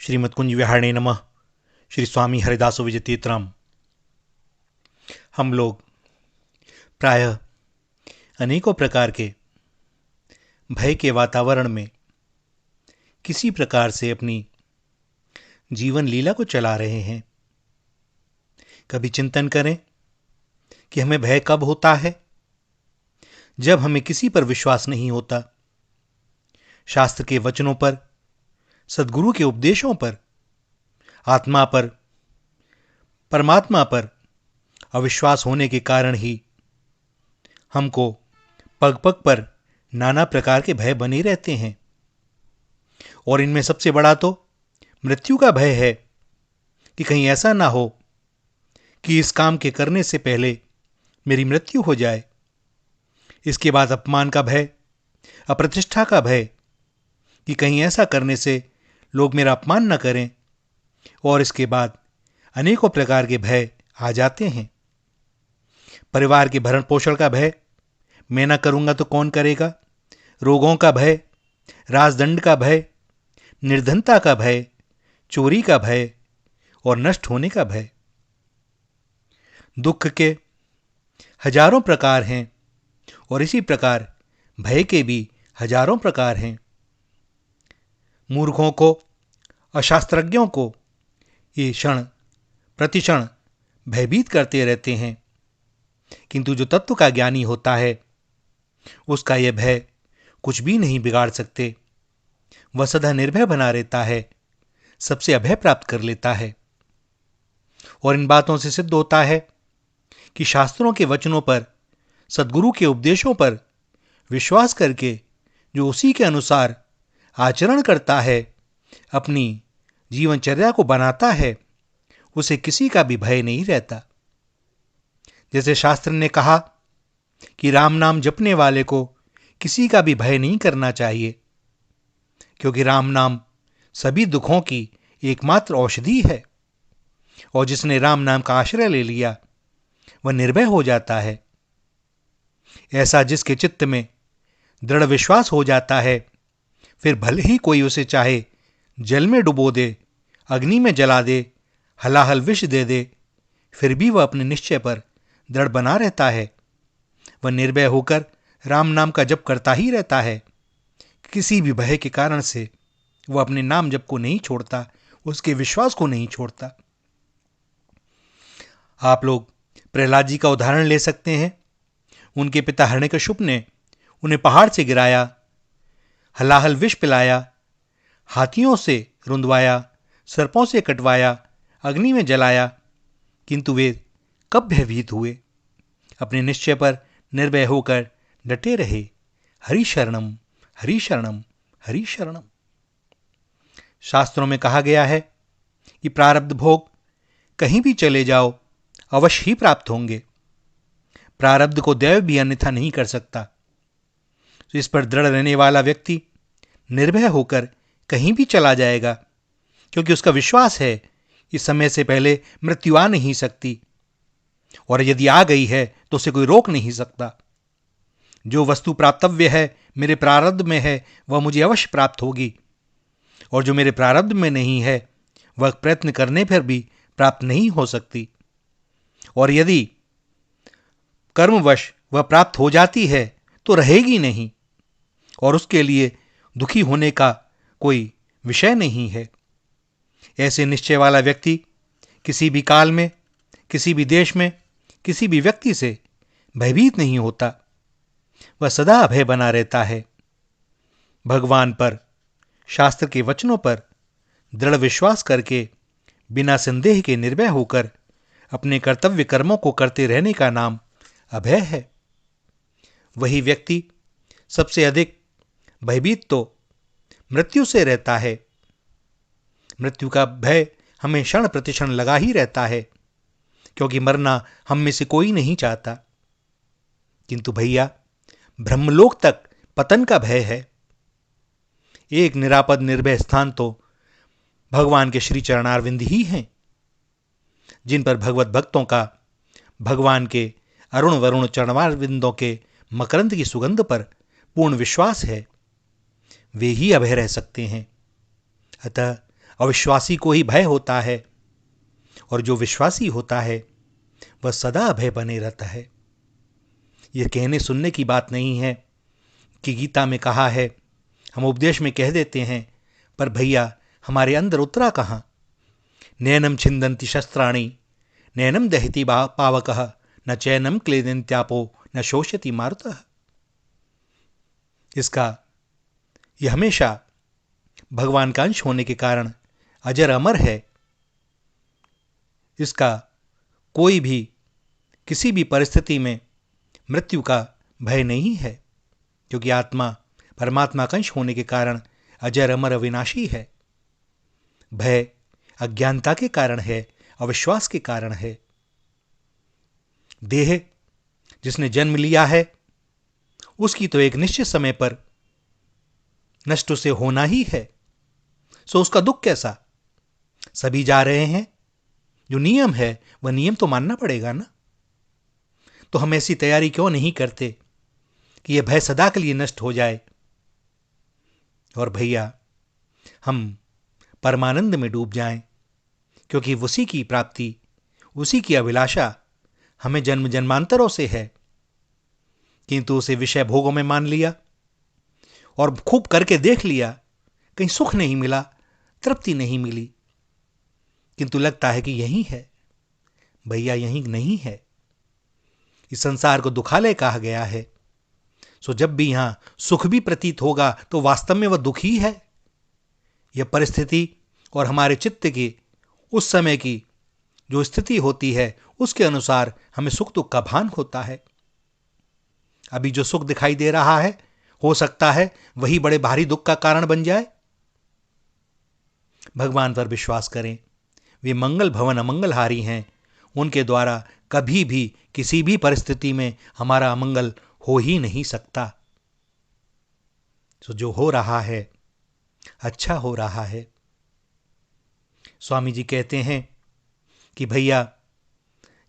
श्रीमद्कुंज विहारिणे नमः। श्री स्वामी हरिदासो विजयतीर्थराम। हम लोग प्रायः अनेकों प्रकार के भय के वातावरण में किसी प्रकार से अपनी जीवन लीला को चला रहे हैं। कभी चिंतन करें कि हमें भय कब होता है? जब हमें किसी पर विश्वास नहीं होता, शास्त्र के वचनों पर, सद्गुरु के उपदेशों पर, आत्मा पर, परमात्मा पर अविश्वास होने के कारण ही हमको पग पग पर नाना प्रकार के भय बने रहते हैं। और इनमें सबसे बड़ा तो मृत्यु का भय है कि कहीं ऐसा ना हो कि इस काम के करने से पहले मेरी मृत्यु हो जाए। इसके बाद अपमान का भय, अप्रतिष्ठा का भय कि कहीं ऐसा करने से लोग मेरा अपमान न करें। और इसके बाद अनेकों प्रकार के भय आ जाते हैं। परिवार के भरण पोषण का भय, मैं ना करूंगा तो कौन करेगा। रोगों का भय, राजदंड का भय, निर्धनता का भय, चोरी का भय और नष्ट होने का भय। दुख के हजारों प्रकार हैं और इसी प्रकार भय के भी हजारों प्रकार हैं। मूर्खों को, अशास्त्रज्ञों को ये क्षण प्रतिक्षण भयभीत करते रहते हैं, किंतु जो तत्व का ज्ञानी होता है उसका यह भय कुछ भी नहीं बिगाड़ सकते। वह सदा निर्भय बना रहता है, सबसे अभय प्राप्त कर लेता है। और इन बातों से सिद्ध होता है कि शास्त्रों के वचनों पर, सद्गुरु के उपदेशों पर विश्वास करके जो उसी के अनुसार आचरण करता है, अपनी जीवनचर्या को बनाता है, उसे किसी का भी भय नहीं रहता। जैसे शास्त्र ने कहा कि राम नाम जपने वाले को किसी का भी भय नहीं करना चाहिए, क्योंकि राम नाम सभी दुखों की एकमात्र औषधि है। और जिसने राम नाम का आश्रय ले लिया वह निर्भय हो जाता है। ऐसा जिसके चित्त में दृढ़ विश्वास हो जाता है, फिर भले ही कोई उसे चाहे जल में डुबो दे, अग्नि में जला दे, हलाहल विष दे दे, फिर भी वह अपने निश्चय पर दृढ़ बना रहता है। वह निर्भय होकर राम नाम का जप करता ही रहता है। किसी भी भय के कारण से वह अपने नाम जप को नहीं छोड़ता, उसके विश्वास को नहीं छोड़ता। आप लोग प्रहलाद जी का उदाहरण ले सकते हैं। उनके पिता हिरण्यकश्यप ने उन्हें पहाड़ से गिराया, हलाहल विष पिलाया, हाथियों से रुंधवाया, सर्पों से कटवाया, अग्नि में जलाया, किंतु वे कब भयभीत हुए? अपने निश्चय पर निर्भय होकर डटे रहे। हरि शरणम हरि शरणम हरि शरणम। शास्त्रों में कहा गया है कि प्रारब्ध भोग कहीं भी चले जाओ अवश्य ही प्राप्त होंगे। प्रारब्ध को दैव भी अन्यथा नहीं कर सकता। तो इस पर दृढ़ रहने वाला व्यक्ति निर्भय होकर कहीं भी चला जाएगा, क्योंकि उसका विश्वास है कि समय से पहले मृत्यु आ नहीं सकती, और यदि आ गई है तो उसे कोई रोक नहीं सकता। जो वस्तु प्राप्तव्य है, मेरे प्रारब्ध में है, वह मुझे अवश्य प्राप्त होगी, और जो मेरे प्रारब्ध में नहीं है वह प्रयत्न करने पर भी प्राप्त नहीं हो सकती। और यदि कर्मवश वह प्राप्त हो जाती है तो रहेगी नहीं, और उसके लिए दुखी होने का कोई विषय नहीं है। ऐसे निश्चय वाला व्यक्ति किसी भी काल में, किसी भी देश में, किसी भी व्यक्ति से भयभीत नहीं होता। वह सदा अभय बना रहता है। भगवान पर, शास्त्र के वचनों पर दृढ़ विश्वास करके बिना संदेह के निर्भय होकर अपने कर्तव्य कर्मों को करते रहने का नाम अभय है। वही व्यक्ति सबसे अधिक भयभीत तो मृत्यु से रहता है। मृत्यु का भय हमें क्षण प्रतिक्षण लगा ही रहता है, क्योंकि मरना हम में से कोई नहीं चाहता। किंतु भैया, ब्रह्मलोक तक पतन का भय है। एक निरापद निर्भय स्थान तो भगवान के श्री चरणारविंद ही हैं, जिन पर भगवत भक्तों का भगवान के अरुण वरुण चरणारविंदों के मकरंद की सुगंध पर पूर्ण विश्वास है। वे ही अभय रह सकते हैं। अतः अविश्वासी को ही भय होता है, और जो विश्वासी होता है वह सदा अभय बने रहता है। यह कहने सुनने की बात नहीं है कि गीता में कहा है, हम उपदेश में कह देते हैं, पर भैया हमारे अंदर उतरा कहाँ? नैनम छिंदंती शस्त्राणि नैनम दहति पावकः न चैनम क्लेदन्त्यापो न शोषयति मारुतः। इसका यह हमेशा भगवान का अंश होने के कारण अजर अमर है। इसका कोई भी किसी भी परिस्थिति में मृत्यु का भय नहीं है, क्योंकि आत्मा परमात्मा का अंश होने के कारण अजर अमर अविनाशी है। भय अज्ञानता के कारण है, अविश्वास के कारण है। देह जिसने जन्म लिया है उसकी तो एक निश्चित समय पर नष्ट से होना ही है, सो उसका दुख कैसा? सभी जा रहे हैं, जो नियम है वह नियम तो मानना पड़ेगा ना। तो हम ऐसी तैयारी क्यों नहीं करते कि यह भय सदा के लिए नष्ट हो जाए और भैया हम परमानंद में डूब जाएं, क्योंकि उसी की प्राप्ति, उसी की अभिलाषा हमें जन्म जन्मांतरों से है, किंतु उसे विषय भोगों में मान लिया और खूब करके देख लिया, कहीं सुख नहीं मिला, तृप्ति नहीं मिली, किंतु लगता है कि यही है। भैया यही नहीं है। इस संसार को दुखालय कहा गया है। सो जब भी यहां सुख भी प्रतीत होगा तो वास्तव में वह दुख ही है। यह परिस्थिति और हमारे चित्त की उस समय की जो स्थिति होती है उसके अनुसार हमें सुख दुख का भान होता है। अभी जो सुख दिखाई दे रहा है हो सकता है वही बड़े भारी दुख का कारण बन जाए। भगवान पर विश्वास करें, वे मंगल भवन अमंगलहारी हैं। उनके द्वारा कभी भी किसी भी परिस्थिति में हमारा अमंगल हो ही नहीं सकता। तो जो हो रहा है अच्छा हो रहा है। स्वामी जी कहते हैं कि भैया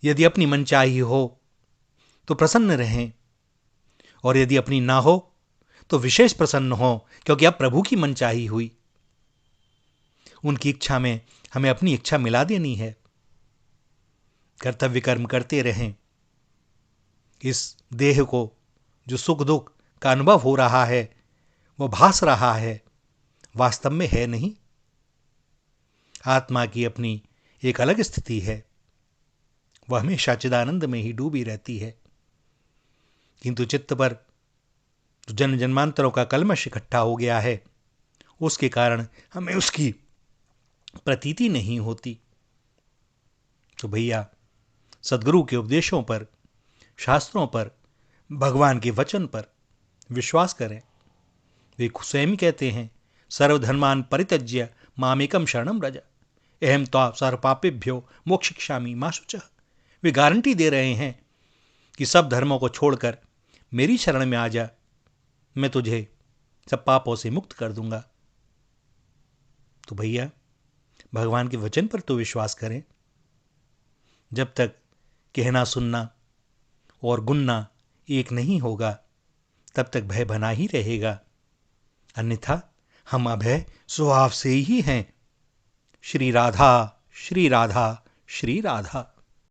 यदि अपनी मनचाही हो तो प्रसन्न रहें, और यदि अपनी ना हो तो विशेष प्रसन्न हो, क्योंकि अब प्रभु की मनचाही हुई। उनकी इच्छा में हमें अपनी इच्छा मिला देनी है। कर्तव्य कर्म करते रहें। इस देह को जो सुख दुख का अनुभव हो रहा है वो भास रहा है, वास्तव में है नहीं। आत्मा की अपनी एक अलग स्थिति है, वह हमेशा चिदानंद में ही डूबी रहती है। किंतु चित्त पर जो जन्म जन्मांतरों का कलमश इकट्ठा हो गया है उसके कारण हमें उसकी प्रतीति नहीं होती। तो भैया सद्गुरु के उपदेशों पर, शास्त्रों पर, भगवान के वचन पर विश्वास करें। वे स्वयं कहते हैं, सर्वधर्मान परित्यज्य मामेकम शरणम व्रज अहम त्वा सर्वपापेभ्यो मोक्षयिष्यामि मा शुचः। वे गारंटी दे रहे हैं कि सब धर्मों को छोड़कर मेरी शरण में आ जा, मैं तुझे सब पापों से मुक्त कर दूंगा। तो भैया भगवान के वचन पर तो विश्वास करें। जब तक कहना सुनना और गुनना एक नहीं होगा तब तक भय बना ही रहेगा, अन्यथा हम अभय स्वभाव से ही हैं। श्री राधा श्री राधा श्री राधा।